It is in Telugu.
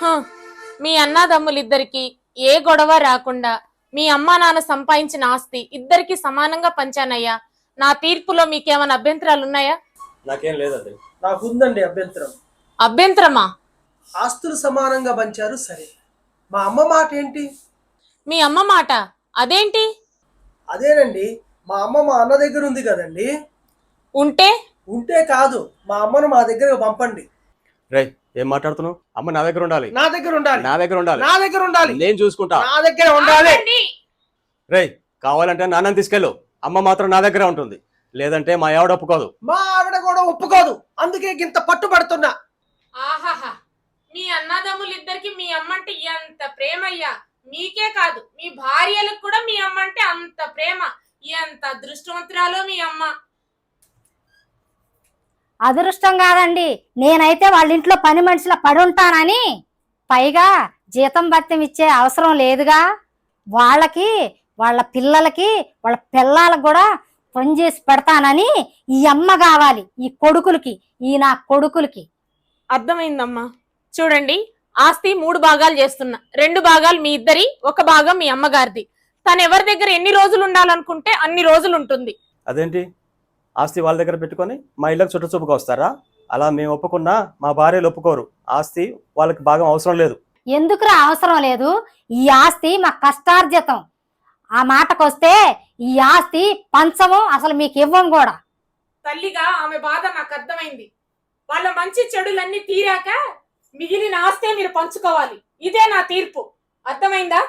హ, మీ అన్నాదమ్ములిద్దరికి ఏ గొడవ రాకుండా మీ అమ్మా నాన్న సంపాదించిన ఆస్తి ఇద్దరికి సమానంగా పంచానయ్యా. నా తీర్పులో మీకేమైనా అభ్యంతరాలు ఉన్నాయా? నాకేం లేదండి. నాకుందండి అభ్యంతరం. అభ్యంతరమా? ఆస్తులు సమానంగా పంచారు సరే, మా అమ్మ మాట ఏంటి? మీ అమ్మ మాట అదేంటి? అదేనండి, మా అమ్మ మా అన్న దగ్గర ఉంది కదండి. ఉంటే ఉంటే కాదు, మా అమ్మను మా దగ్గర పంపండి. రే, ఏం మాట్లాడుతున్నావు? అమ్మ నా దగ్గర ఉండాలి. నా దగ్గర ఉండాలి. నా దగ్గర ఉండాలి. నా దగ్గర ఉండాలి. నేను చూసుకుంటా. నా దగ్గర ఉండాలి. రే, కావాలంటే నాన్నని తీసుకెళ్ళు. అమ్మ మాత్రం నా దగ్గర ఉంటుంది. లేదంటే మా ఆవిడ ఒప్పుకోదు. మా ఆవిడ కూడా ఒప్పుకోదు. అందుకే ఇంత పట్టుబడుతున్నా. ఆహాహా, మీ అన్నదమ్ములిద్దరికి మీ అమ్మంటే ఎంత ప్రేమయ్యా. మీకే కాదు, మీ భార్యలకు కూడా మీ అమ్మంటే అంత ప్రేమ. ఎంత అదృష్టవంతురాలో మీ అమ్మ. అదృష్టం కాదండి, నేనైతే వాళ్ళ ఇంట్లో పని మనిషిలా పడి ఉంటానని. పైగా జీతం భత్యం ఇచ్చే అవసరం లేదుగా. వాళ్ళకి, వాళ్ళ పిల్లలకి, వాళ్ళ పిల్లలకు కూడా పని చేసి పెడతానని ఈ అమ్మ కావాలి, ఈ కొడుకులకి, ఈ నా కొడుకులకి. అర్థమైందమ్మా. చూడండి, ఆస్తి 3 భాగాలు చేస్తున్నా. 2 భాగాలు మీ ఇద్దరి, 1 భాగం మీ అమ్మగారిది. తను ఎవరి దగ్గర ఎన్ని రోజులు ఉండాలనుకుంటే అన్ని రోజులు ఉంటుంది. అదేంటి, ఆస్తి వాళ్ళ దగ్గర పెట్టుకొని మా ఇళ్ళకి చుట్ట చూపుగా వస్తారా? అలా మేము ఒప్పుకున్నా మా భార్యలు ఒప్పుకోరు. ఆస్తి వాళ్ళకి భాగం అవసరం లేదు. ఎందుకురా అవసరం లేదు? ఈ ఆస్తి మా కష్టార్జితం. ఆ మాటకొస్తే ఈ ఆస్తి పంచము, అసలు మీకు ఇవ్వం కూడా. తల్లిగా ఆమె బాధ నాకు అర్థమైంది. వాళ్ళ మంచి చెడులన్నీ తీరాక మిగిలిన ఆస్తే మీరు పంచుకోవాలి. ఇదే నా తీర్పు. అర్థమైందా?